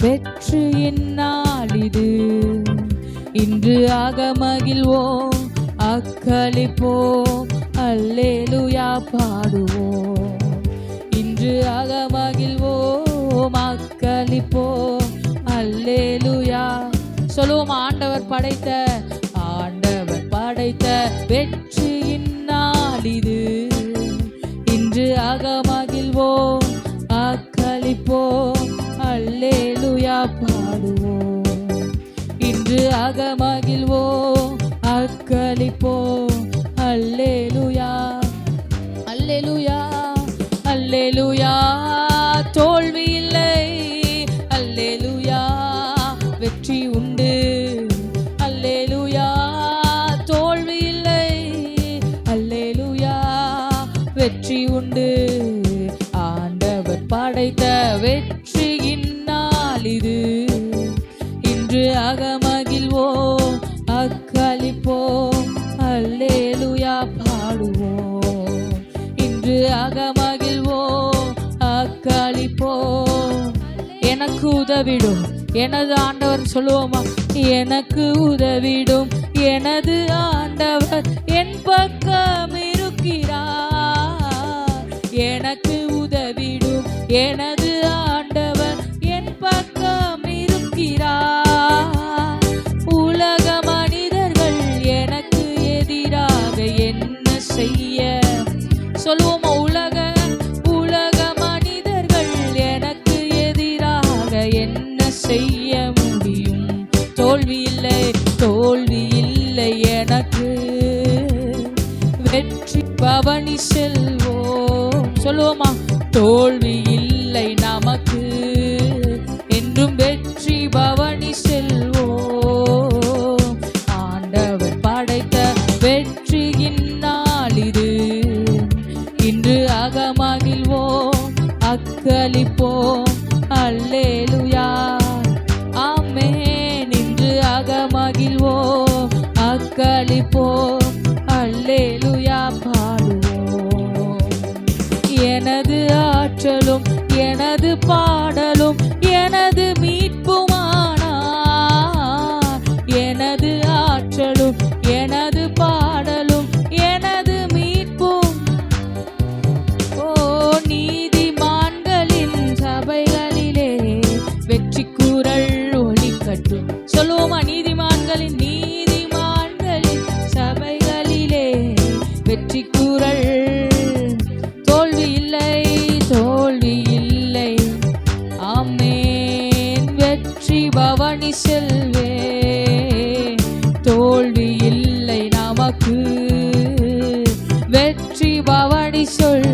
வெற்றியின் நாள் இது. இன்று அகமகிழ்வோம், அக்களிப்போம், அல்லேலூயா பாடுவோம். இன்று அகமகிழ்வோம், அக்களிப்போம், அல்லேலூயா சொல்லுவோம். ஆண்டவர் படைத்த வெற்றியின் நாள் இது. இன்று அகமகிழ்வோம், அக்களிப்போம், அல்லேலூயா பாடுவோம். இன்று அகமகிழ்வோம், அக்களிப்போம், அல்லேலூயா அல்லேலூயா அல்லேலூயா. தோல்வி இல்லை, அல்லேலூயா வெற்றி உண்டு, அல்லேலூயா தோல்வி இல்லை, அல்லேலூயா வெற்றி உண்டு. ஆண்டவர் படைத்த வெற்றியின் நாள் இது. இன்று அகமகிழ்வோம், அக்களிப்போம், அல்லேலூயா பாடுவோம். இன்று அகமகிழ்வோம், அக்களிப்போம். எனக்கு உதவிடும் எனது ஆண்டவர் சொல்லுவோமா? எனக்கு உதவிடும் எனது ஆண்டவர் என் பக்கம் இருக்கிறார். எனக்கு உதவிடும் எனது ஆண்டவர் என் பக்கம் இருக்கிறார். உலக மனிதர்கள் எனக்கு எதிராக என்ன செய்ய சொல்லுவோமா? உலக மனிதர்கள் எனக்கு எதிராக என்ன செய்ய முடியும்? தோல்வி இல்லை எனக்கு, வெற்றி பவனி செல்வோம். சொல்லுவோமா? தோல்வி இல்லை நமக்கு, என்றும் வெற்றி பவனி செல்வோம். ஆண்டவர் படைத்த வெற்றியின் நாள் இது. இன்று அகமகிழ்வோம், அக்களிப்போம், அல்லேலூயா ஆமென். இன்று அகமகிழ்வோம், அக்களிப்போம், அல்லேலூயா பாடுவோம். எனது ஆற்றலும் எனது பாடலும் எனது மீட்புமானார். எனது ஆற்றலும் எனது பாடலும் எனது மீட்பும். ஓ நீதிமான்களின் சபைகளிலே வெற்றி கூறல் ஒலிக்கட்டும். சொல்லுவோமா? நீதிமான்களின் சபைகளிலே வெற்றி கூறல். தோல்வி இல்லை ஆமென். வெற்றி பவனி செல்வே, தோல்வி இல்லை நமக்கு, வெற்றி பவனி சொல்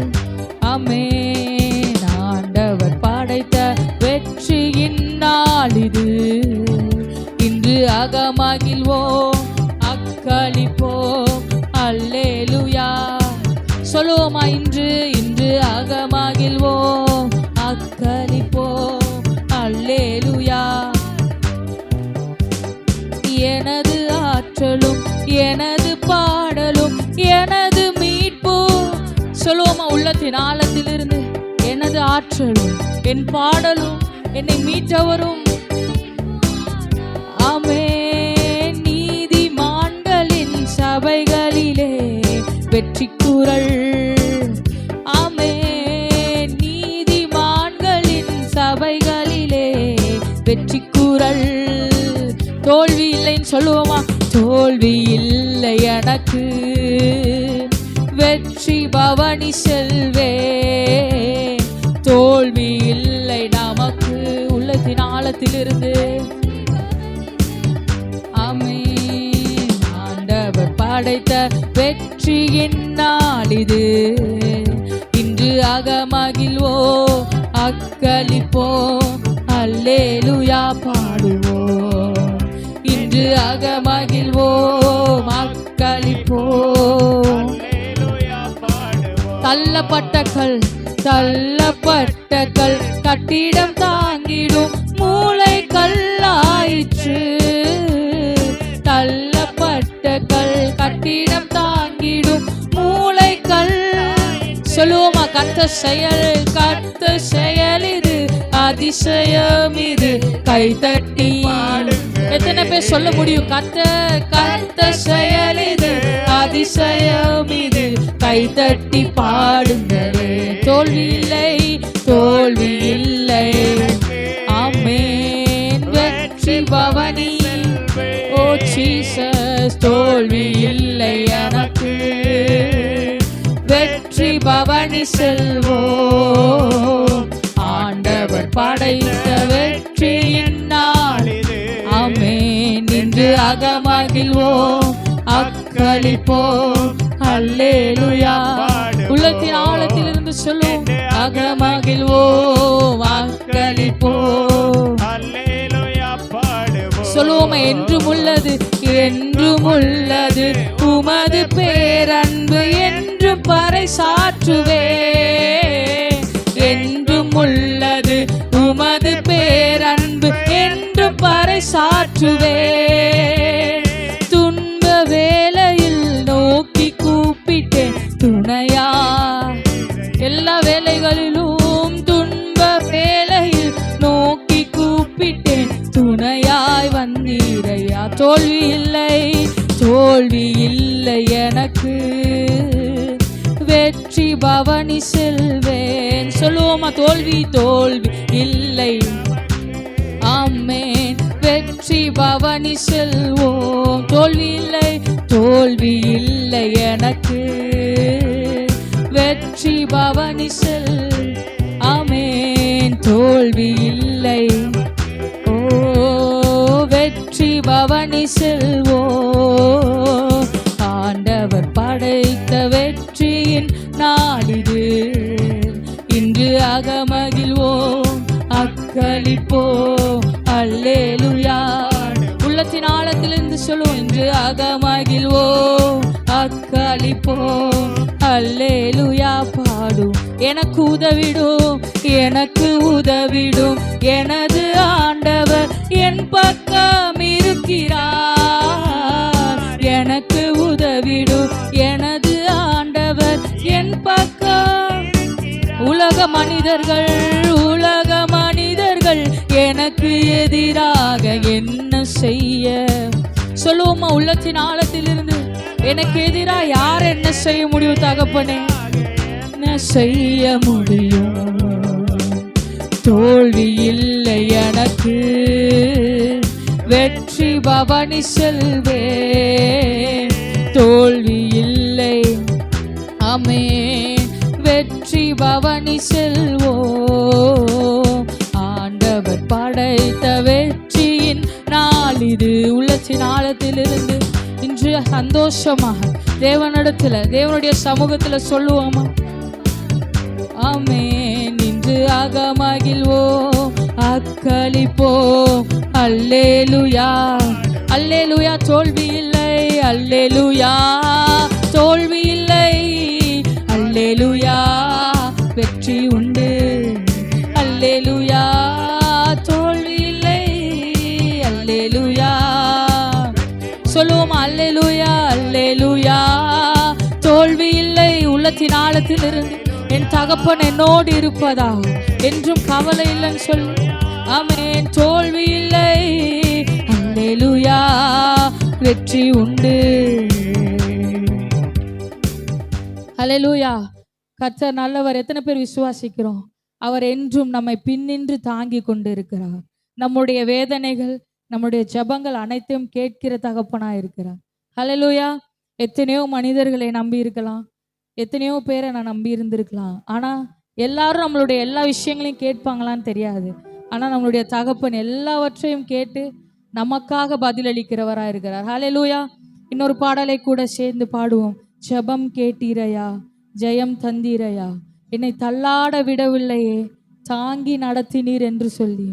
ஆமென். ஆண்டவர் படைத்த வெற்றியின் நாள் இது. இன்று அகமகிழ்வோம், அக்களிப்போம், அல்லேலூயா சொல்லுவோமா? இன்று அகமகிழ்வோம், அக்களிப்போம், அல்லேலூயா. எனது ஆற்றலும் எனது பாடலும் எனது மீட்பு. சொல்லுவோமா? உள்ளத்தின் ஆழத்திலிருந்து எனது ஆற்றலும் என் பாடலும் என்னை மீட்டவரும். ஆமென். நீதிமான்களின் சபைகளிலே வெற்றி கூறல். ஆமென். நீதிமான்களின் சபைகளிலே வெற்றி கூறல். தோல்வி இல்லைன்னு சொல்லுவோமா? தோல்வி இல்லை எனக்கு, வெற்றி பவனி செல்வே, தோல்வி இல்லை நமக்கு. உள்ளத்தின் ஆழத்திலிருந்து ஆமென். ஆண்டவர் படைத்த வெற்றியின் நாள் இது. இன்று அகமகிழ்வோம், அக்களிப்போம், அல்லேலூயா பாடுவோம். இன்று அகமகிழ்வோம், அக்களிப்போம். தள்ளப்பட்ட கல் கட்டிடம் தாங்கிடும் மூளை கல்லாயிற்று. தள்ளப்பட்ட கல் கட்டிடம் தாங்கிடும் மூளை கல். சொல்லுவோமா? கர்த்தர் செயல் இது அதிசயம் இது. கைதட்டி எத்தனை பேர் சொல்ல முடியும்? கர்த்தர் செயல் இது, அதிசயம் இது. கைதட்டி பாடுங்களே. தோல்வி இல்லை, தோல்வி இல்லை. ஆமென். வெற்றி பவனி. ஓ ஜீசஸ், தோல்வி இல்லை எனக்கு. வெற்றி பவனி செல்வோம். ஆண்டவர் படைத்த வெற்றியின் நாள். ஆமென். இன்று அகமகிழ்வோம், அக்களிப்போம். அல்லேலூயா. உள்ளத்தின் ஆழத்திலிருந்து சொல்லுவோம், அகமகிழ்வோம், அக்களிப்போம். சொல்லுவோம், என்றும் உள்ளது, என்றும் உள்ளது உமது பேரன்பு என்று பறைசாற்றுவே. என்றும் உள்ளது உமது பேரன்பு என்று பறைசாற்றுவே. துன்ப வேளையில் நோக்கி கூப்பிட்டேன் துணையா. எல்லா வேளைகளிலும் துன்ப வேளையில் நோக்கி கூப்பிட்டேன் துணையாய் வந்தீரையா. தோல்வி இல்லை, தோல்வி இல்லை எனக்கு. வெற்றி பவனி செல்வேன். சொல்லுவோமா? தோல்வி தோல்வி இல்லை. ஆமென். வெற்றி பவனி செல்வோம். தோல்வி இல்லை, தோல்வி இல்லை எனக்கு. வெற்றி பவனி செல். ஆமென். தோல்வி இல்லை. ஓ வெற்றி பவனி செல்வோம். ஆண்டவர் படைத்த வெற்றியின் நாளிது. இன்று அகமகிழ்வோம், அக்களிப்போம். அல்லேலூயா. உள்ளத்தின் ஆழத்திலிருந்து சொல்லுவோம், இன்று அகமகிழ்வோம், அக்களிப்போம். அல்லேலூயா. பாடும். எனக்கு உதவிடும், எனக்கு உதவிடும் எனது ஆண்டவர் என் பக்கம் இருக்கிறார். எனக்கு உதவிடும் எனது ஆண்டவர் என் பக்கம். உலக மனிதர்கள் எனக்கு எதிராக என்ன செய்ய? சொல்லுவோமா? உள்ளத்தின் ஆழத்திலிருந்து, எனக்கு எதிராக யார் என்ன செய்ய முடியும்? தகப்பனே, என்ன செய்ய முடியும்? தோல்வி இல்லை எனக்கு. வெற்றி பவனி செல்வேன். தோல்வி இல்லை. ஆமென். வெற்றி பவனி செல்வோம். ஆண்டவர் படைத்த வெற்றியின் நாள் இது. உள்ளத்தின் ஆழத்திலிருந்து இன்று சந்தோஷமாக தேவனிடத்துல, தேவனுடைய சமூகத்துல சொல்லுவோமா? ஆமென். இன்று அகமகிழ்வோம், அக்களிப்போம். அல்லேலூயா. அல்லேலூயா. தோல்வி இல்லை. அல்லேலூயா. தோல்வி இல்லை. அல்லேலூயா. வெற்றி உண்டு. அல்லேலூயா. தோல்வி இல்லை. அல்லேலூயா. சொல்லுவோம், அல்லேலூயா. அல்லேலூயா. தோல்வி இல்லை. உள்ளத்தின் ஆழத்திலிருந்து என் தகப்பன் என்னோடு இருப்பதா என்றும் கவலை இல்லைன்னு சொல்லு. ஆமென். தோல்வி இல்லை. அல்லேலூயா. வெற்றி உண்டு. அல்லேலூயா. கர்த்தர் நல்லவர். எத்தனை பேர் விசுவாசிக்கிறோம்? அவர் என்றும் நம்மை பின்னின்று தாங்கி கொண்டு இருக்கிறார். நம்முடைய வேதனைகள், நம்முடைய ஜெபங்கள் அனைத்தையும் கேட்கிற தகப்பனா இருக்கிறார். அல்லேலூயா. எத்தனையோ மனிதர்களை நம்பி இருக்கலாம், எத்தனையோ பேரை நான் நம்பி இருந்திருக்கலாம். ஆனால் எல்லாரும் நம்மளுடைய எல்லா விஷயங்களையும் கேட்பாங்களான்னு தெரியாது. ஆனால் நம்மளுடைய தகப்பன் எல்லாவற்றையும் கேட்டு நமக்காக பதிலளிக்கிறவராக இருக்கிறார். ஹல்லேலூயா. இன்னொரு பாடலை கூட சேர்ந்து பாடுவோம். ஜெபம் கேட்டீரையா, ஜெயம் தந்தீரையா, என்னை தள்ளாட விடவில்லையே, தாங்கி நடத்தினீர் என்று சொல்லி.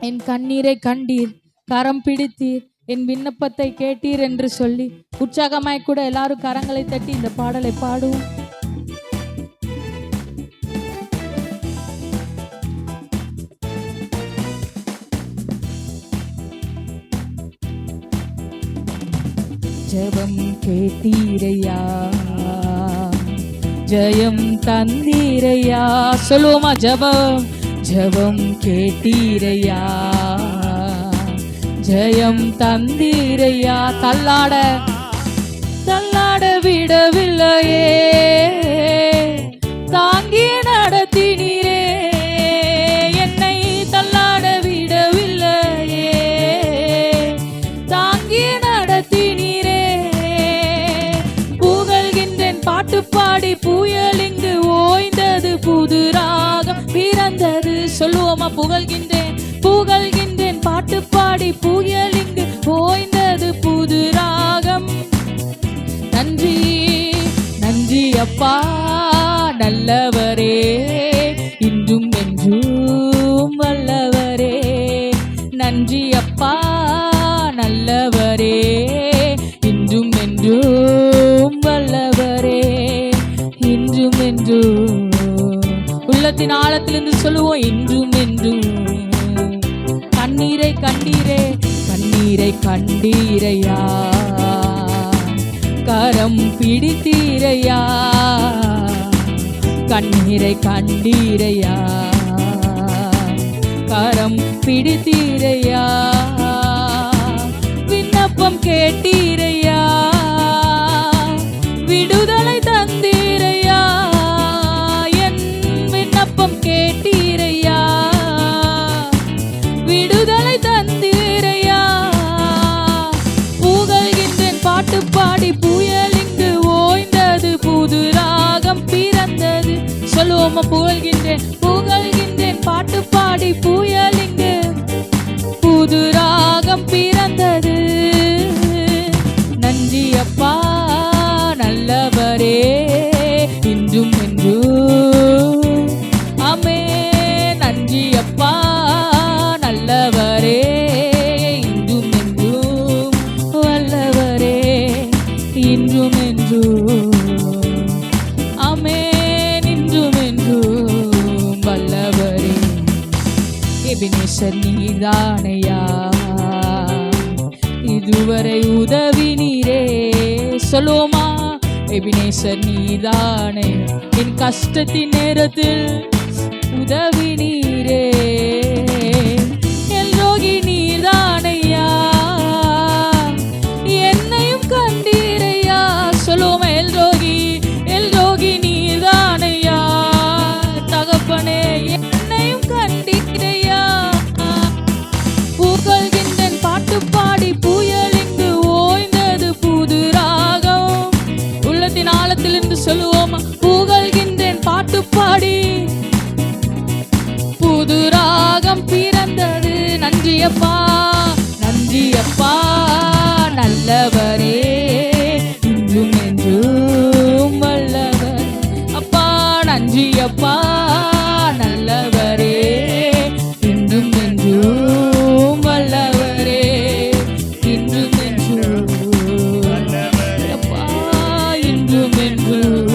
என் கண்ணீரை கண்டீர், கரம் பிடித்தீர், என் விண்ணப்பத்தை கேட்டீர் என்று சொல்லி உற்சாகமாய் கூட எல்லாரும் கரங்களை தட்டி இந்த பாடலை பாடுவோம். ஜெபம் கேட்டீரையா, ஜெயம் தந்தீரையா. சொல்லுவோமா? ஜெபம் ஜெபம் கேட்டீரையா, ஜெயம் தந்தீரையா. தள்ளாட தள்ளாட விடவில்லையே, தாங்கி நடத்தினீரே. என்னை தள்ளாட விடவில்லையே, தாங்கி நடத்தினீரே. புகழ்கின்றேன் பாட்டு பாடி, புயல் இங்கு ஓய்ந்தது, புது ராகம் பிறந்தது. சொல்லுவோமா? புகழ்கின்றேன் புகழ்கின்றேன் பாட்டு பாடி, புயல் இங்கு ஓய்ந்தது, புது ராகம். நன்றி நன்றி அப்பா நல்லவரே, இன்றும் என்றும் வல்லவரே. நன்றி அப்பா நல்லவரே, இன்றும் என்றும் வல்லவரே. இன்றும் என்றும் உள்ளத்தின் ஆழத்திலிருந்து சொல்லுவோம், இன்றும் என்றும். கண்ணீரை கண்டீரே, கண்ணீரை கண்டீரையா, கரம் பிடித்தீரையா. கண்ணீரை கண்டீரையா, கரம் பிடித்தீரையா. விண்ணப்பம் கேட்டீரையா, விடுதலை தந்தீரையா. என் விண்ணப்பம் கேட்டீரையா, விடுதலை தந்தீரையா. புகழ்கின்றேன் பாட்டு பாடி, புயல் இங்கு ஓய்ந்தது, புது ராகம் பிறந்தது. சொல்லுவோமா? புகழ்கின்றேன் புகழ்கின்றேன் பாட்டு பாடி, புயல் இங்கு புது ராகம் பிறந்தது. நன்றி அப்பா நல்லவரே, இன்றும் என்றும். ஆமே. நன்றி அப்பா நல்லவரே, இன்றும் என்றும் வல்லவரே. இன்றும் என்றும் ஆமென், இன்றும் என்றும் வல்லவரே. எபினேசர் நீதானையா, இதுவரை உதவினீரே. சொல்லுவோமா? எபினேசர் நீதானே, என் கஷ்டத்தின் நேரத்தில் உதவினீரே. எல்ரோகி நீதானையா, என்னையும் கண்டீரையா. சொல்லுவோமா? எல்ரோகி எல்ரோகி நீதானையா, தகப்பனே என்னையும் கண்டீரையா. புகழ்கின்றேன் பாட்டு பாடி, புயல் இங்கு ஓய்ந்தது, புது ராகம். உள்ளத்தின் ஆழத்திலிருந்து சொல்லுவோமா? புகழ்கின்றேன் பாட்டு பாடி, புது ராகம் பிறந்தது. நன்றி அப்பா நன்றி அப்பா நல்லவரே, இன்றும் என்றும் வல்லவர். அப்பா நன்றி அப்பா நல்லவரே, இன்றும் என்றும் வல்லவரே. இன்றும் என்றும் அப்பா, இன்றும் என்றும்.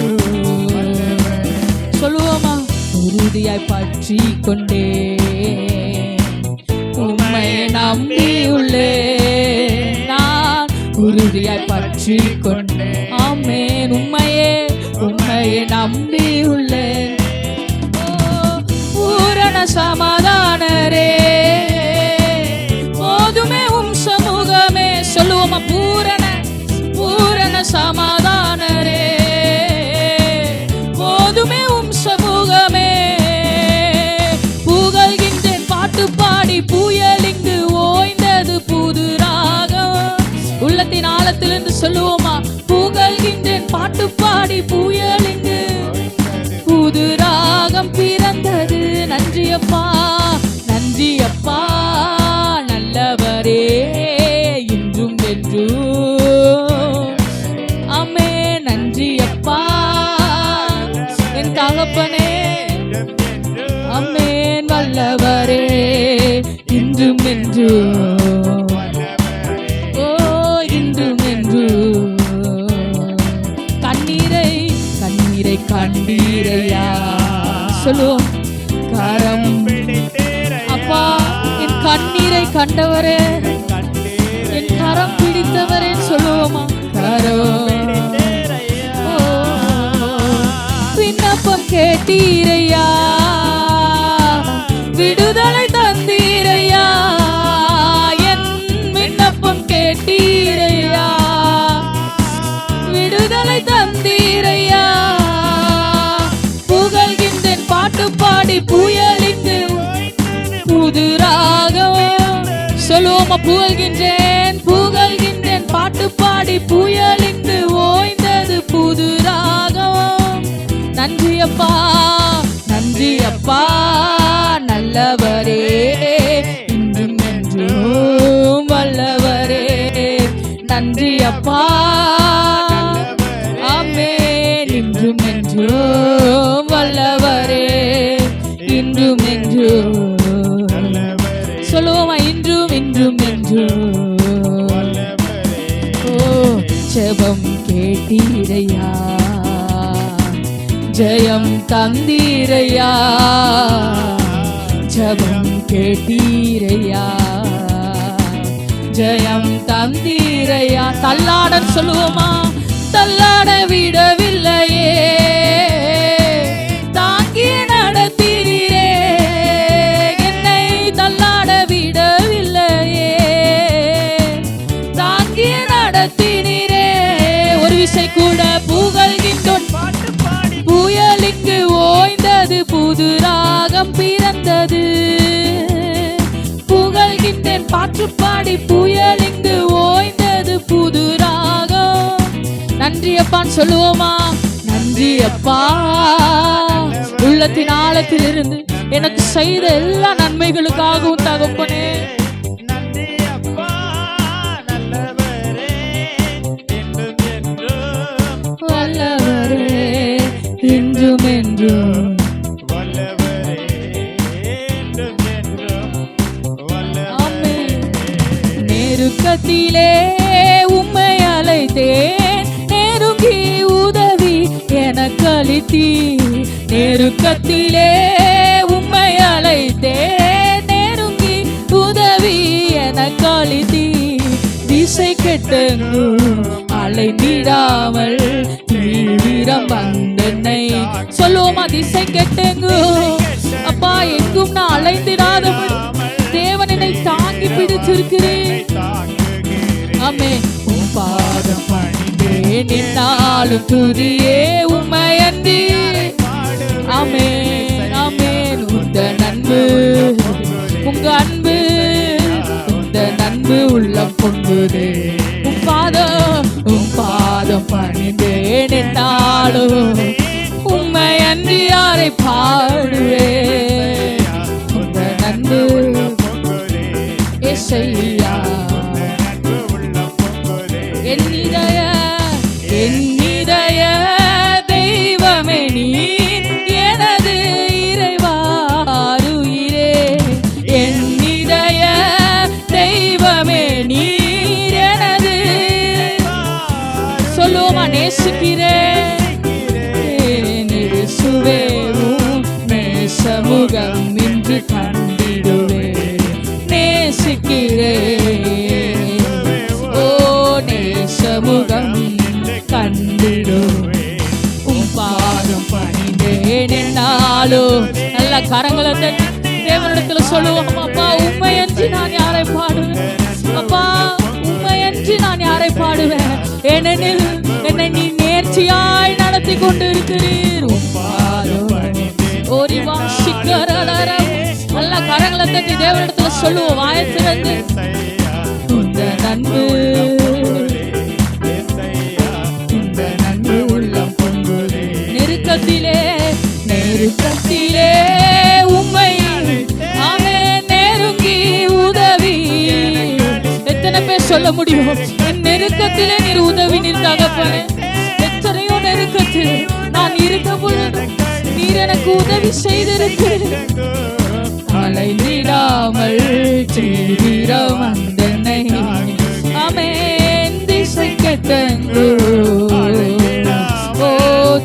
சொல்லுவோமா? உறுதியாய் பற்றி கொண்டே, உம்மை நம்பியுள்ளே. நான் உறுதியாய் பற்றி கொண்டே. ஆமென். உம்மையே உம்மையே நம்பியுள்ளேன். பூரண சமாதானரே, போதுமே உம் சமூகமே. சொல்லுவோமா? பூரண பூரண சமாதானரே, போதுமே உம் சமூகமே. புகழ்கின்றேன் பாட்டு பாடி, புயல் இங்கு ஓய்ந்தது, புது ராகம். உள்ளத்தின் ஆழத்திலிருந்து சொல்லுவோமா? புகழ்கின்றேன் பாட்டு பாடி, புயல் இங்கு புது ராகம் பிறந்தது. நன்றி அப்பா நன்றி அப்பா நல்லவரே, இன்றும் என்றும். ஆமே. நன்றி அப்பா என் தகப்பனே, ஆமென். வல்லவரே, இன்றும் என்றும். ஓ, இன்றும் என்றும். கண்ணீரை கண்ணீரை கண்டீரையா. சொல்லுவோம். கரம் அப்பா, என் கண்ணீரை கண்டவரே, என் கரம் பிடித்தவரே. சொல்லுவோமா? கரம். விண்ணப்பம் கேட்டீரையா, பாடி புயலிங்கு புது ராகம். சொல்லுவோமா, புகழ்கின்றேன் புகழ்கின்றேன் பாட்டு பாடி புயலிங்கு ஓய்ந்தது புது ராகம். நன்றி அப்பா நன்றி அப்பா நல்லவரே இன்றும் என்றும் வல்லவரே. நன்றி அப்பா ஆமென் இன்றும் என்றும் வல்லவரே இன்றும் என்றும். சொல்லுவோமா, இன்றும் இன்றும் என்றும். ஓ ஜெபம் கேட்டீரையா ஜெயம் தந்தீரையா ஜெபம் கேட்டீரையா ஜெயம் தந்தீரையா. தள்ளாட சொல்லுவோமா, தள்ளாட விடவில்லையே தாங்கி நடத்தீரே என்னை. தள்ளாட விடவில்லையே தாங்கி நடத்தினீரே. ஒரு விசை கூட புகழ்கின்றோம் புயலிங்கு ஓய்ந்தது புது ராகம் பிறந்தது. புகழ்கின்றேன் பாட்டு பாடி புயலிங்கு ஓய்ந்தது புது ராகம். நன்றி அப்பான்னு சொல்லுவோமா, நன்றி அப்பா உள்ளத்தின் ஆழத்தில் இருந்து எனக்கு செய்த எல்லா நன்மைகளுக்காகவும் தகப்பனே. வல்லவரே இன்றும் என்றும் நெருக்கத்திலே உம்மை அழைத்தேன் நெருங்கி உதவி எனக்கு அளித்தீர். நெருக்கத்திலே உம்மை அழைத்தேன் நெருங்கி உதவி எனக்கு அளித்தீர். திசை கெட்டெங்கும் அலைந்திடாமல் தீவிரம் வந்தென்னை. சொல்லுவோமா, திசை கெட்டெங்கும் அப்பா எங்கும் நான் அலைந்திடாதபடி தேவன் என்னை தாங்கி பிடிச்சிருக்கிறேன். ஆமென். உம் பாதம் பணிந்தேன் என்னாலும் துதியே உம்மை அன்றி. ஆமென் ஆமென். உந்த நன்பு உங்க அன்பு உந்த நன்பு உள்ளம் பொங்குதே. உம் பாதம் பணிந்தேன் என்னாலும் உம்மை அன்றி யாரை பாடுவேன். உந்த நன்பு ஏசையா என் இதய தெய்வமே நீர் எனது இறைவாருயிரே. என் இதய தெய்வமே நீர் எனது. சொல்லுவோமா, நேசிக்கிறேன் இயேசுவே உம் நேசமுகம் இன்று கண்டிடுவேன். நேசிக்கிறேன் ஓ நேசமுகம் கண்டிடுவேன். உம் பாதம் பணிந்தேன் என்னாலும். நல்ல கரங்களை தட்டி தேவனிடத்துல சொல்லுவோம், அப்பா உம்மை அன்றி நான் யாரை பாடுவேன். அப்பா உம்மை அன்றி நான் யாரை பாடுவேன். ஏனெனில் என்னை நீ நேர்ச்சியாய் நடத்தி கொண்டு இருக்கிறீர். உம் பாதம் ஓரி வாசிக்கிறரரம். நல்ல கரங்களை தட்டி தேவனிடத்துல சொல்லுவோம், வாயத்திலிருந்து உந்த நன்பு உந்த நன்பு உள்ளம் பொங்குதே. நெருக்கத்திலே உம்மை ஆமென் நெருங்கி உதவி. எத்தனை பேர் சொல்ல முடியும், என் நெருக்கத்திலே நீர் உதவி நீர் தகப்பனே. எத்தனையோ நெருக்கத்தில் நான் இருக்க பொழுது நீர் எனக்கு உதவி செய்திருக்கிறீர். அலைந்திடாமல் தீவிரம் வந்தென்னை. ஆமென். திசை கெட்டெங்கு ஓ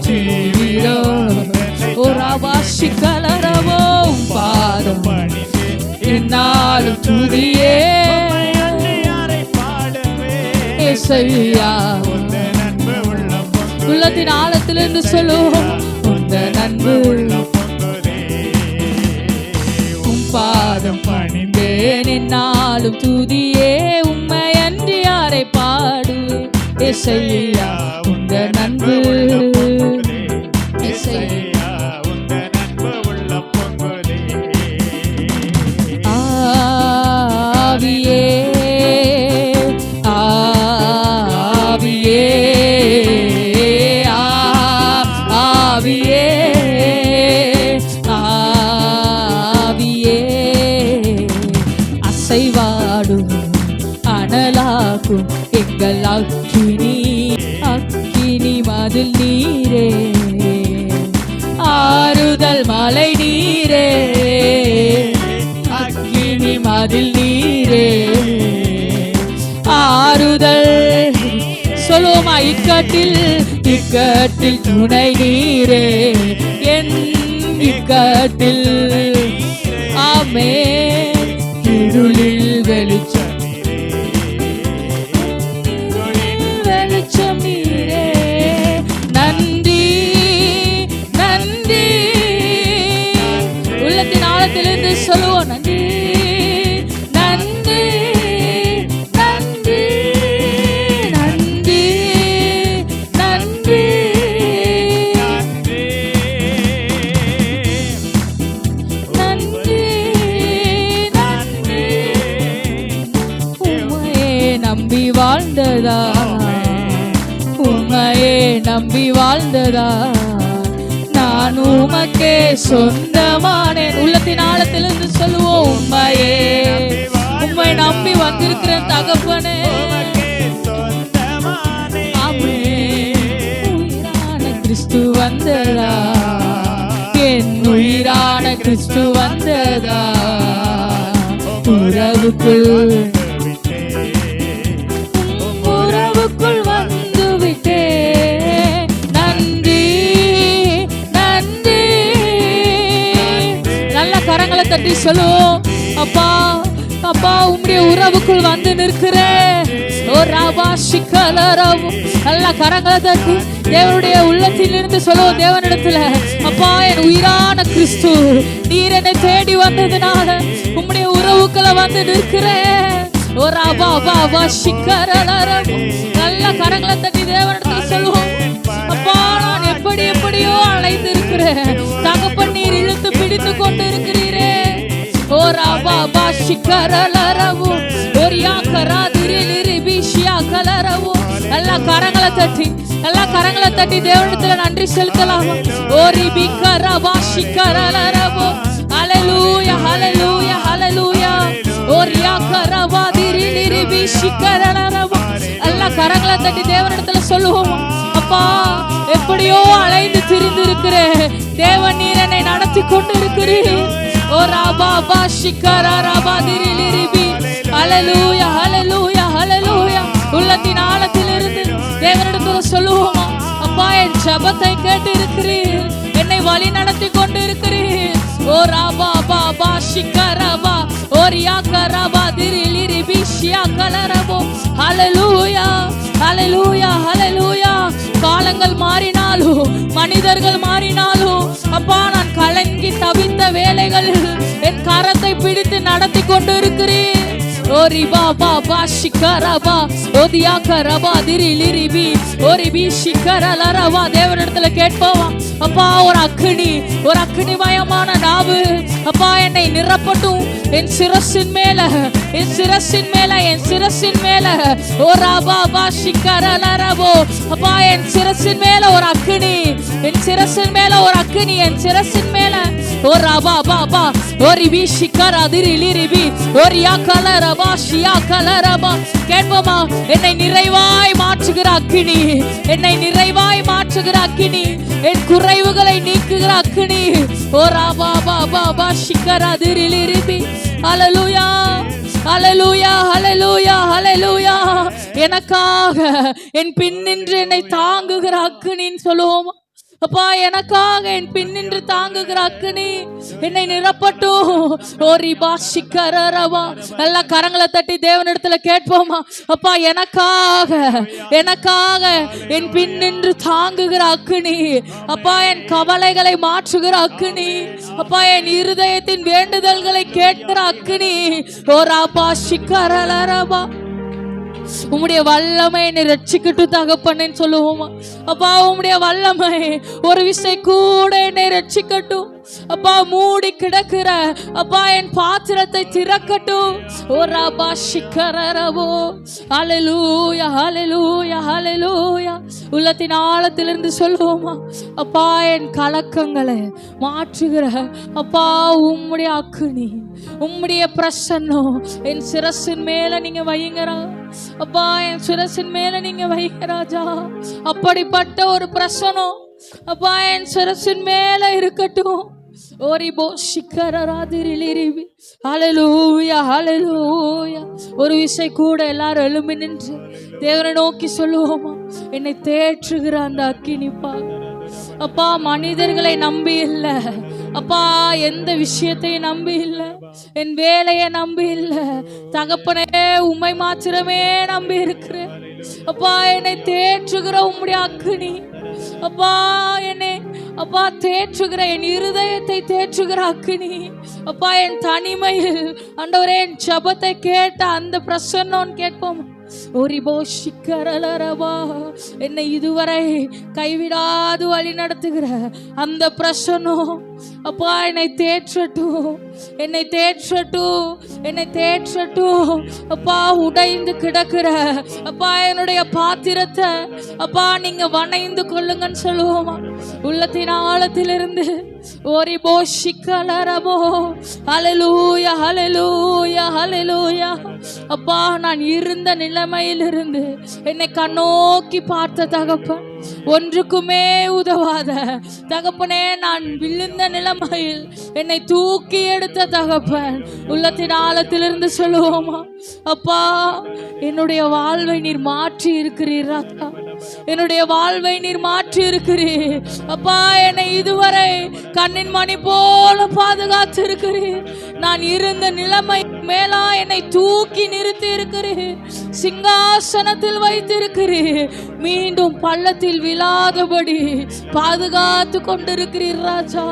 தீவிரம் ஓ ராவாசி கலரவோ. பாதம் என்னாலும் துதியே ஏசையா. உள்ளத்தின் ஆழத்திலிருந்து சொல்லுவோம், உந்த நன்பு உம் பாதம் பணிந்தேன் என்னாலும் துதியே உம்மை அன்றி யாரை பாடுவேன். ஏசையா உந்த நன்பு ஏசையா உந்த நன்பு உள்ளம் நீரே, ஆறுதல் மலை நீரே, அக்கினி மதில் நீரே, ஆறுதல் சொல்லுவோமா, இக்கட்டில் இக்கட்டில் துணை நீரே, என் இக்கட்டில் ஆமே, இருளில் வெளிச்சம் வெளிச்சம் நீரே, நன்றி நன்றி, உள்ளத்தின் ஆழத்திலிருந்து சொல்லுவோம் நன்றி நன்றி நன்றி நன்றி நன்றி நன்றி நன்றி, உம்மையே நம்பி வாழ்ந்ததா, உம்மையே நம்பி வாழ்ந்ததா, நான் உமக்கே சொந்தமானேன். உள்ளத்தின் ஆழத்திலிருந்து சொல்லுவோம், உம்மையே உம்மை நம்பி வந்திருக்கிற தகப்பனே, உயிரான கிறிஸ்து வந்ததா, என் உயிரான கிறிஸ்து வந்ததா, உறவுக்குள் உறவுக்குள் வந்து விட்டே, நன்றி நன்றி. நல்ல கரங்களை தட்டி சொல்லுவோம், அப்பா அப்பா உம்முடைய உறவுக்குள் வந்து நிற்கிறேன். நல்ல கரங்களை தட்டி தேவனுடைய உள்ளத்திலிருந்து சொல்லுவோம் தேவனிடத்துல, அப்பா என் உயிரான கிறிஸ்து நீர் என்னை தேடி வந்ததுனால உம்முடைய உறவுக்குள்ள வந்து நிற்கிறேன். நல்ல கரங்களை தட்டி தேவனிடத்துல சொல்லுவோம், அப்பா நான் எப்படி எப்படியோ அலைந்து இருக்கிறேன், தகப்பன் நீர் இழுத்து பிடித்து கொண்டு இருக்கிறீரே. ஓ ராபா பாஷிகரலரவு ஒரியா கராதிரிலிரி பிஷியா கலரவு. எல்லா கரங்களை தட்டி எல்லா கரங்களை தட்டி தேவனிடத்துல நன்றி செலுத்தலாம். ஓரி பிகரா பாஷிகரலரவு. ஹalleluya ஹalleluya ஹalleluya. ஓரியா கராதிரிலிரி பிஷிகரலரவு. எல்லா கரங்களை தட்டி தேவனிடத்துல சொல்லுவோம், அப்பா எப்படியோ அலைந்து திரிந்து இருக்கிறேன், தேவன் நீர் என்னை நடத்தி கொண்டு இருக்கிறீர். ஓ ராபா பாஷிகரா ராபாதிரிலிரிபி. ஹalleluya ஹalleluya ஹalleluya. உள்ளத்தின் ஆழத்திலிருந்து தேவனிடத்துல சொல்லுவோம், அப்பா என் ஜெபத்தை கேட்டு இருக்கிறீர், என்னை வழி நடத்தி கொண்டு இருக்கிறீர். ஓ ராபா பாஷிகரா ஓரியா கராபாதிரிலிரிபி ஷியா கலரபோ. ஹalleluya ஹalleluya ஹalleluya. காலங்கள் மாறினாலும் மனிதர்கள் மாறினாலும் அப்பா நான் கலங்கி தவித்த வேலைகளில் என் கரத்தை பிடித்து நடத்தி கொண்டு இருக்கிறேன். ஓரி பாபா பாஷிகரபா ஓதியா கரபா திரிலிரிபி ஓரிபி ஷிகரலரவா. தேவனிடத்துல கேட்போம், அப்பா ஒரு அக்கினிமயமான நாவு அப்பா என்னை நிரப்பட்டும், என் சிரசின் மேல என் சிரசின் மேல என் சிரசின் மேல. ஓ ராபா பாஷிகரலரவோ. அப்பா என் சிரசின் மேல ஒரு அக்கினி, என் சிரசின் மேல ஒரு அக்கினி, என் சிரசின் மேல. ஓ ராபா பாபா ஓரிபி ஷிகரதிரிலிரிபி ஓரியா கலரபா ஷியா கலரபா. கேட்போமா, என்னை நிறைவாய் மாற்றுகிற அக்கினி, என்னை நிறைவாய் மாற்றுகிற அக்கினி, என் குறைவுகளை நீக்குகிற அக்கினி. ஓ ராபா பாபா பாஷிகரதிரிலிரிபி. ஹalleluya ஹalleluya ஹalleluya ஹalleluya. எனக்காக என் பின்னின்று என்னை தாங்குகிற அக்கினின்னு சொல்லுவோம். அப்பா எனக்காக என் பின்னின்று தாங்குகிற அக்கினி என்னை நிரப்பட்டும். ஓரி பாஷிகரரவா. எல்லா கரங்களை தட்டி தேவனிடத்துல கேட்போமா, அப்பா எனக்காக என் பின்னின்று தாங்குகிற அக்கினி, அப்பா என் கவலைகளை மாற்றுகிற அக்கினி, அப்பா என் இருதயத்தின் வேண்டுதல்களை கேட்கிற அக்கினி. ஓரா பாஷிகரரவா. உம்முடைய வல்லமை என்னை ரட்சிக்கட்டும் தகப்பன்னு சொல்லுவோமா. அப்பா உம்முடைய வல்லமை ஒரு விசை கூட என்னை ரட்சிக்கட்டும். அப்பா மூடி கிடக்கிற அப்பா என் பாத்திரத்தை திறக்கட்டும். ஓ ராபா ஷிகரரவோ. ஹalleluya ஹalleluya ஹalleluya. உள்ளத்தின் ஆழத்திலிருந்து சொல்லுவோமா, அப்பா என் கலக்கங்களை மாற்றுகிற அப்பா உம்முடைய அக்கினி, உம்முடைய பிரசன்னம் என் சிரசின் மேல நீங்க வையுங்க. அப்பா என் சிரசின் மேல நீங்க வைங்க ராஜா. அப்படிப்பட்ட ஒரு பிரசனம் அப்பா என் சிரசின் மேல இருக்கட்டும். ஹல்லேலூயா ஹல்லேலூயா. ஒரு விசை கூட எல்லாரும் எழும்பி நின்று தேவனை நோக்கி சொல்லுவோமா, என்னை தேற்றுகிற அந்த அக்கினிப்பா. அப்பா மனிதர்களை நம்பி இல்லை அப்பா, எந்த விஷயத்தையும் நம்பி இல்லை, என் வேலையை நம்பி இல்லை தகப்பனே, உம்மை மாத்திரமே நம்பி இருக்கிறேன். அப்பா என்னை தேற்றுகிற உம்முடைய அக்கினி அப்பா, என்னை அப்பா தேற்றுகிற என் இருதயத்தை தேற்றுகிற அக்கினி அப்பா, என் தனிமையில் ஆண்டவரே என் ஜெபத்தை கேட்ட அந்த பிரசன்னம் கேட்போம். என்னை இதுவரை கைவிடாது வழி நடத்துகிற அந்த பிரசன்னம் அப்பா என்னை தேற்றட்டும், என்னை தேற்றட்டும், என்னை தேற்றட்டும். அப்பா உடைந்து கிடக்கிற அப்பா என்னுடைய பாத்திரத்தை அப்பா நீங்க வணைந்து கொள்ளுங்கன்னு சொல்லுவோமா உள்ளத்தின் ஆழத்திலிருந்து. ஹல்லேலூயா ஹல்லேலூயா ஹல்லேலூயா. அப்பா நான் இருந்த நிலைமையிலிருந்து என்னை கண்ணோக்கி பார்த்த தகப்பன், ஒன்றுக்குமே உதவாத தகப்பனே, நான் விழுந்த நிலைமையில் என்னை தூக்கி எடுத்த தகப்பன், உள்ளத்தின் ஆழத்திலிருந்து சொல்லுவோமா, அப்பா என்னுடைய வாழ்வை நீர் மாற்றி இருக்கிறீர் ராஜா, என்னுடைய வாழ்வை நீர் மாற்றி இருக்கிறீர் அப்பா. என்னை இதுவரை கண்ணின் மணி போல பாதுகாத்து இருக்கிறீர். நான் இருந்த நிலைமை மேலா என்னை தூக்கி நிறுத்தி இருக்கிறீர், சிங்காசனத்தில் வைத்திருக்கிறீர், மீண்டும் பள்ளத்தில் விழாதபடி பாதுகாத்து கொண்டிருக்கிறீர் ராஜா,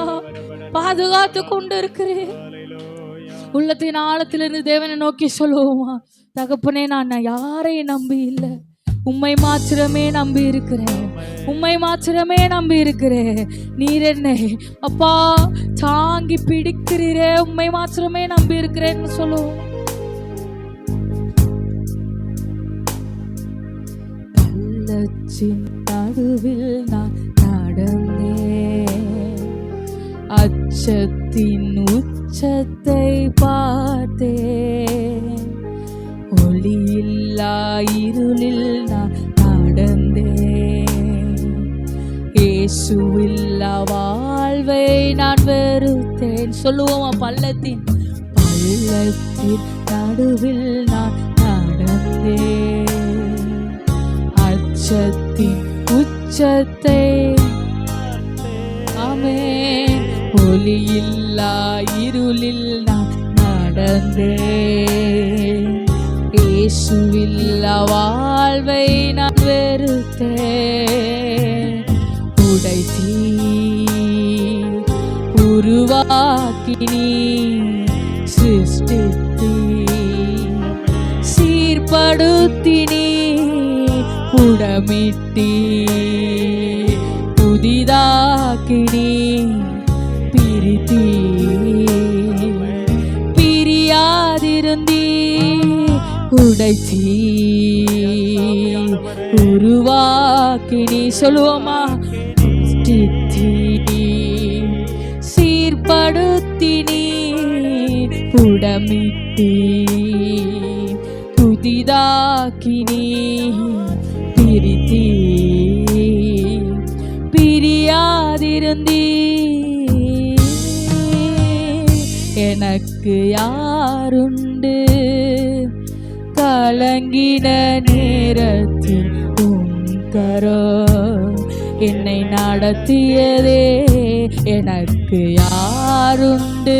பாதுகாத்து கொண்டிருக்கிறீர். உள்ளத்தின் ஆழத்திலிருந்து தேவனை நோக்கி சொல்லுவோமா, தகப்பனே நான் யாரையும் நம்பி இல்லை, உம்மை மாத்திரமே நம்பி இருக்கிறேன், உம்மை மாத்திரமே நம்பி இருக்கிறேன். நீர் என்னை அப்பா தாங்கி பிடிக்கிறீரே, உம்மை மாத்திரமே நம்பி இருக்கிறேன்னு சொல்லுவோம். பள்ளத்தின் நடுவில் நான் நடந்தேன், அச்சத்தின் உச்சத்தை பார்த்தேன், ஒளியில்லா இருளில் நான் நடந்தேன், இயேசுவில்லா வாழ்வை நான் வெறுத்தேன். சொல்லுவோமா, பள்ளத்தின் நடுவில் நான் நடந்தேன், அச்சத்தின் உச்சத்தை ஆமென், ஒளியில்லா இருளில் நான் நடந்தேன், இயேசுவில்லா வாழ்வை நான் வெறுத்தேன், உடைத்தீ உருவாக்கினீ சிருஷ்டித்தீ சீர்படுத்தினீ புடமிட்டீ புதிதாக்கினீ பிரித்தீ பிரியாதிருந்தீ உடைத்தீ உருவாக்கினீ. சொல்லுவோமா, சீர்படுத்தினீ புடமிட்டீ புதிதாக்கினீ பிரித்தீ பிரியாதிருந்தீ. எனக்கு யாருண்டு கலங்கின நேரத்தில் உம் கரம் என்னை நடத்தியதே, எனக்கு யாருண்டு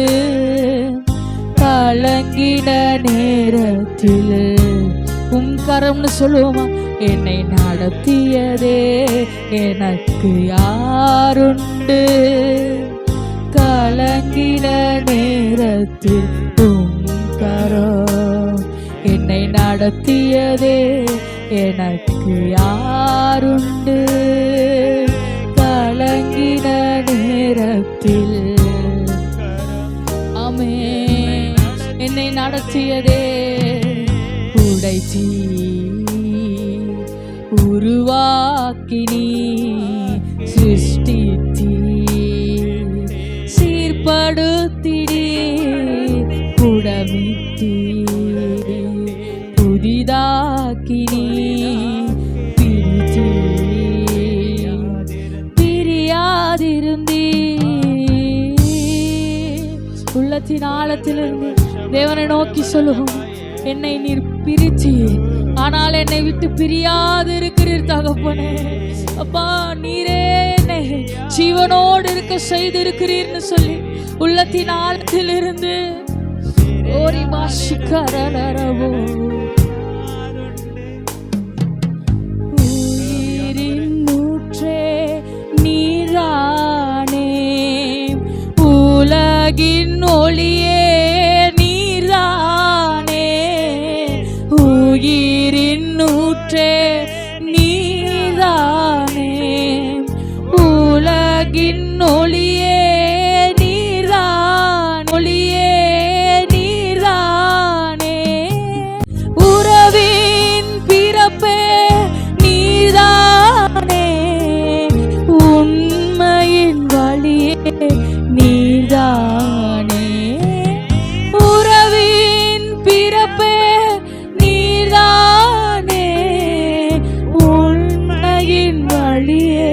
கலங்கின நேரத்தில் உம் கரம்னு சொல்லுவோமா, என்னை நடத்தியதே, எனக்கு யாருண்டு கலங்கின நேரத்தில் உம் கரம் என்னை நடத்தியதே, எனக்கு யாருண்டு கலங்கின நேரத்தில் ஆமென் என்னை நடத்தியதே. உடைத்தீ உருவாக்கினீ சிருஷ்டித்தீ சீர்படுத்தினீ புடமிட்டீ புதிதாக உள்ளத்தின் ஆழத்திலிருந்து தேவனை நோக்கி சொல்லுவோம். என்னை நீர் பிரிச்சி, ஆனால் என்னை விட்டு பிரியாது இருக்கிறீர் தகப்பனே. அப்பா, நீரே என்னை ஜீவனோடு இருக்க செய்திருக்கிறீர்னு சொல்லி உள்ளத்தின் ஆழத்திலிருந்து ஓரி பாஷிக்கரவோ உயிரின் ஊற்றே நீரானே, உலகின் ஒளியே நீரானே, உயிரின் ஊற்றே நீரானே, உலகின் ஒளியே நீரான், ஒளியே நீரானே, உறவின் பிறப்பே நீரானே, உண்மையின் வழியே நீரானே, உறவின் பிறப்பே நீரானே, உண்மையின் வழியே.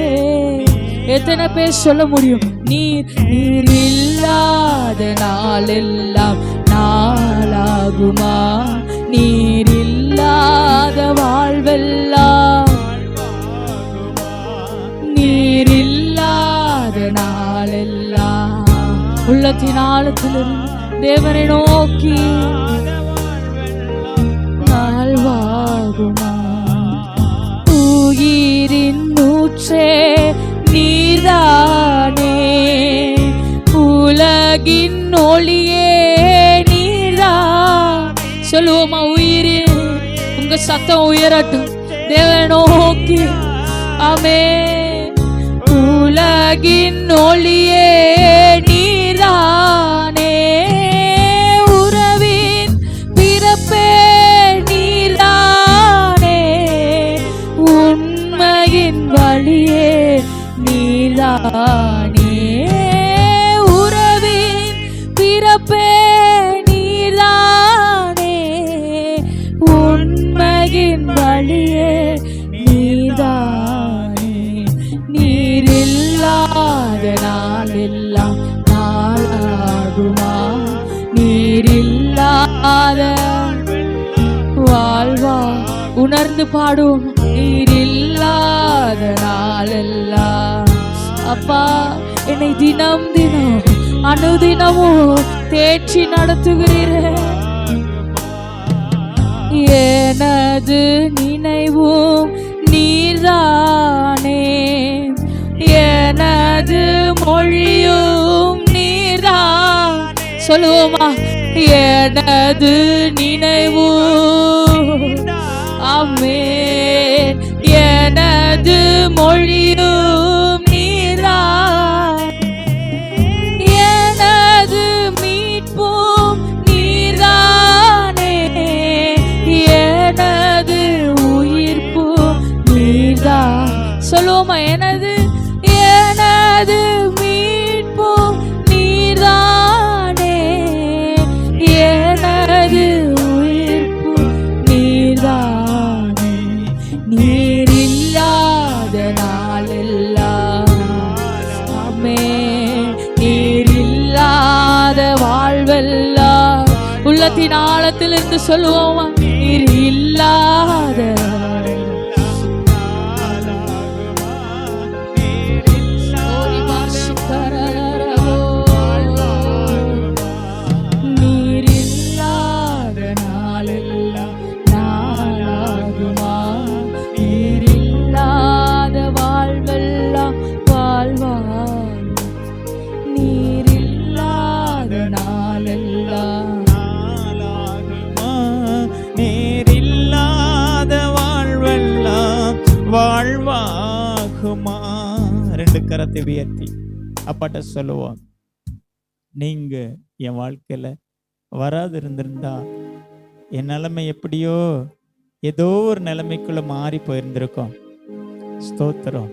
எத்தனை பேர் சொல்ல முடியும்? நீர் இல்லாத நாளெல்லாம் நாளாகுமா? நீர் இல்லாத வாழ்வெல்லாம், நீர் இல்லாத நாளெல்லாம் உள்ளத்தின் ஆழத்திலிருந்து தேவனை நோக்கி வாழ்வாகுமா? உயிரின் ஊற்றே நீர்தானே, உலகின் ஒளியே நீர்தான். சொல்லுவோமா? உயிரின், உங்க சத்தம் உயரட்டும் தேவனை நோக்கி. ஆமென். உலகின் ஒளியே நீர்தானே, உறவின் பிறப்பே நீர்தானே, உண்மையின் வழியே நீர்தானே, உறவின் பிறப்பே நீர்தானே, உண்மையின் வழியே நீர்தானே. நீர் இல்லாத நாளெல்லாம் நாளாகுமா? நீர் இல்லாத வாழ்வா? உணர்ந்து பாடும். நீர் இல்லாத நாளெல்லாம் அப்பா என்னை தினம் தினம் அனுதினமும் தேற்றி நடத்துகிறீரே. எனது நினைவும் நீர்தானே, எனது மொழியும் நீர்தான். சொல்லுவோமா? எனது நினைவும், ஆமென், எனது மொழியும் நீர்தான், எனது மீட்பும் நீர்தானே, எனது உயிர்ப்பும் நீர்தான். சொல்லுவோமா? எனது மீட்பும் நீர்தானே, எனது உயிர்ப்பும் நீர்தானே. நீர் இல்லாத நாளெல்லாம், ஆமென், நீர் இல்லாத வாழ்வெல்லாம் உள்ளத்தின் ஆழத்திலிருந்து சொல்லுவோமா? நீர் இல்லாத வாழ்வாகுமா? ரெண்டு கரத்தை உயர்த்தி அப்பாட்ட சொல்லுவோம். நீங்க என் வாழ்க்கையில வராது இருந்திருந்தா என் நிலைமை எப்படியோ ஏதோ ஒரு நிலைமைக்குள்ள மாறி போயிருந்திருக்கோம். ஸ்தோத்திரம்.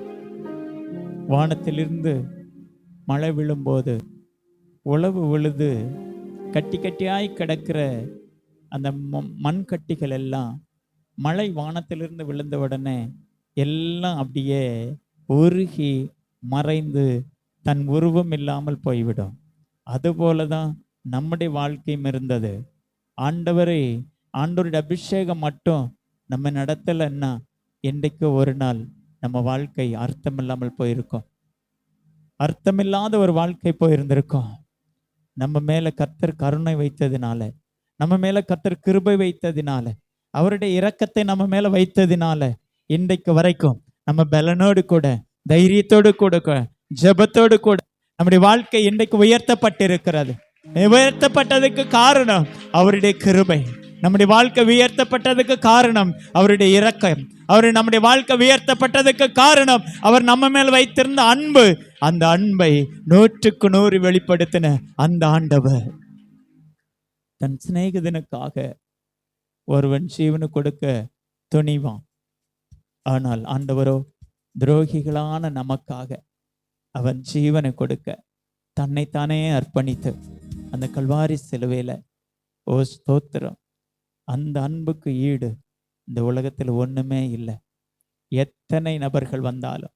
வானத்திலிருந்து மழை விழும்போது உழவு விழுது கட்டி கட்டியாய் கிடக்கிற அந்த மண் கட்டிகள் எல்லாம் மழை வானத்திலிருந்து விழுந்த உடனே எல்லாம் அப்படியே உருகி மறைந்து தன் உருவம் இல்லாமல் போய்விடும். அதுபோல தான் நம்முடைய வாழ்க்கையும் இருந்தது. ஆண்டவருடைய அபிஷேகம் மட்டும் நம்ம நடத்தலைன்னா என்றைக்கு ஒரு நாள் நம்ம வாழ்க்கை அர்த்தமில்லாமல் போயிருக்கோம். அர்த்தமில்லாத ஒரு வாழ்க்கை போயிருந்திருக்கோம். நம்ம மேல கர்த்தர் கருணை வைத்ததினால, நம்ம மேல கர்த்தர் கிருபை வைத்ததினால, அவருடைய இரக்கத்தை நம்ம மேல வைத்ததினால இன்றைக்கு வரைக்கும் நம்ம பலனோடு கூட, தைரியத்தோடு கூட, ஜெபத்தோடு கூட நம்முடைய வாழ்க்கை இன்றைக்கு உயர்த்தப்பட்டிருக்கிறது. உயர்த்தப்பட்டதுக்கு காரணம் அவருடைய கிருபை. நம்முடைய வாழ்க்கை உயர்த்தப்பட்டதுக்கு காரணம் அவருடைய இரக்கம். நம்முடைய வாழ்க்கை உயர்த்தப்பட்டதுக்கு காரணம் அவர் நம்ம மேல் வைத்திருந்த அன்பு. அந்த அன்பை 100% வெளிப்படுத்தின அந்த ஆண்டவர் தன் சிநேகிதனுக்காக ஒருவன் ஜீவனை கொடுக்க துணிவான். ஆனால் ஆண்டவரோ துரோகிகளான நமக்காக அவன் ஜீவனை கொடுக்க தன்னைத்தானே அர்ப்பணித்து அந்த கல்வாரி சிலுவையில, ஓ ஸ்தோத்திரம், அந்த அன்புக்கு ஈடு இந்த உலகத்தில் ஒண்ணுமே இல்லை. எத்தனை நபர்கள் வந்தாலும்,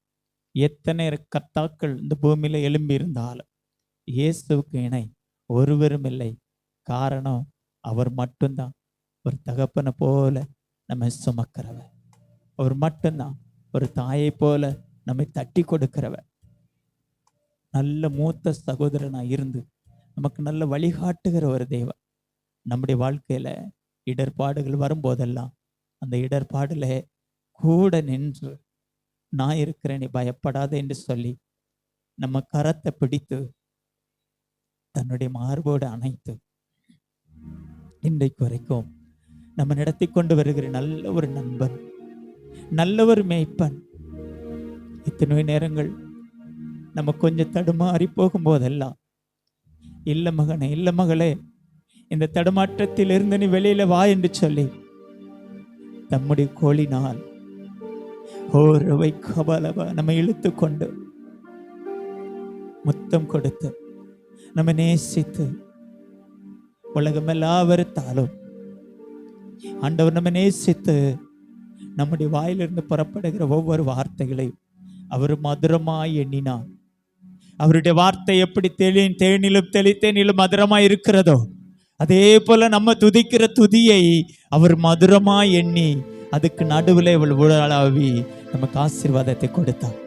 எத்தனை கர்த்தாக்கள் இந்த பூமியில எழும்பி இருந்தாலும் இயேசுவுக்கு இணை ஒருவரும் இல்லை. காரணம் அவர் மட்டும்தான் ஒரு தகப்பனை போல நம்மை சுமக்கிறவர். அவர் மட்டும்தான் ஒரு தாயை போல நம்மை தட்டி கொடுக்கிறவர். நல்ல மூத்த சகோதரனா இருந்து நமக்கு நல்ல வழிகாட்டுகிற ஒரு தெய்வம். நம்முடைய வாழ்க்கையில இடர்பாடுகள் வரும்போதெல்லாம் அந்த இடர்பாடுல கூட நின்று நான் இருக்கிறேன், நீ பயப்படாத என்று சொல்லி நம்ம கரத்தை பிடித்து தன்னுடைய மார்போடு அணைத்து இன்றைக்கு வரைக்கும் நம்ம நடத்தி கொண்டு வருகிற நல்ல ஒரு நண்பன், நல்ல ஒரு மேய்ப்பன். இத்தனை நேரங்கள் நம்ம கொஞ்சம் தடுமாறி போகும்போதெல்லாம், இல்ல மகனே, இல்ல மகளே, இந்த தடுமாற்றத்தில் இருந்து நீ வெளியில வா என்று சொல்லி நம்முடைய கோலினால் ஓரவை கபலவ நம்ம இழுத்து கொண்டு முத்தம் கொடுத்து நம்ம நேசித்து உலகமெல்லாம் வெறுத்தாலும் ஆண்டவர் நம்ம நேசித்து நம்முடைய வாயிலிருந்து புறப்படுகிற ஒவ்வொரு வார்த்தைகளையும் அவர் மதுரமாய் எண்ணினார். அவருடைய வார்த்தை எப்படி தேனிலும் தெளித்தேனிலும் மதுரமாய் இருக்கிறதோ அதே போல நம்ம துதிக்கிற துதியை அவர் மதுரமாய் எண்ணி அதுக்கு நடுவில் இவள் உழலாவி நமக்கு ஆசீர்வாதத்தை கொடுத்தார்.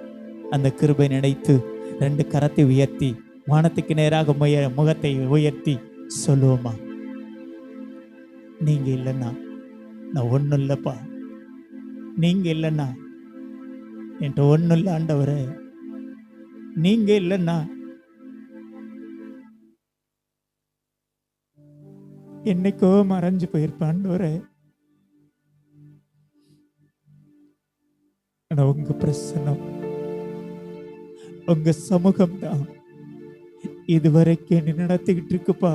அந்த கிருபை நினைத்து 2 கரத்தை உயர்த்தி வானத்துக்கு நேராக முகத்தை உயர்த்தி சொல்லுவோமா, நீங்க இல்லைன்னா நான் ஒன்றும் இல்லைப்பா, நீங்க இல்லைன்னா என்கிட்ட ஒன்றும் இல்லை ஆண்டவரே, நீங்க இல்லைன்னா என்னைக்கோ மறைஞ்சு போயிருப்பான் ஆண்டவரே. ஆனா உங்க பிரசன்னம், உங்க சமூகம் தான் இதுவரைக்கும் என்ன நடத்திக்கிட்டு இருக்குப்பா.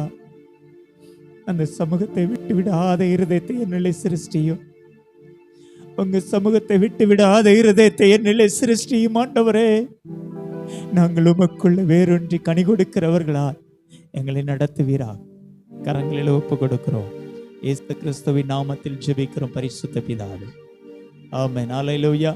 அந்த சமூகத்தை விட்டு விடாத இருதயத்தை என்னிலே சிருஷ்டியும், உங்க சமூகத்தை விட்டு விடாத இருதயத்தை என்னிலே சிருஷ்டியும் ஆண்டவரே. நாங்கள் உமக்குள்ள வேறொன்றி கனி கொடுக்கிறவர்களா எங்களை நடத்துவீரா. கரங்களில் ஒப்பு கொடுக்கிறோம். இயேசு கிறிஸ்துவின் நாமத்தில் ஜெபிக்கிறோம் பரிசுத்த பிதாவே, ஆமென். அல்லேலூயா.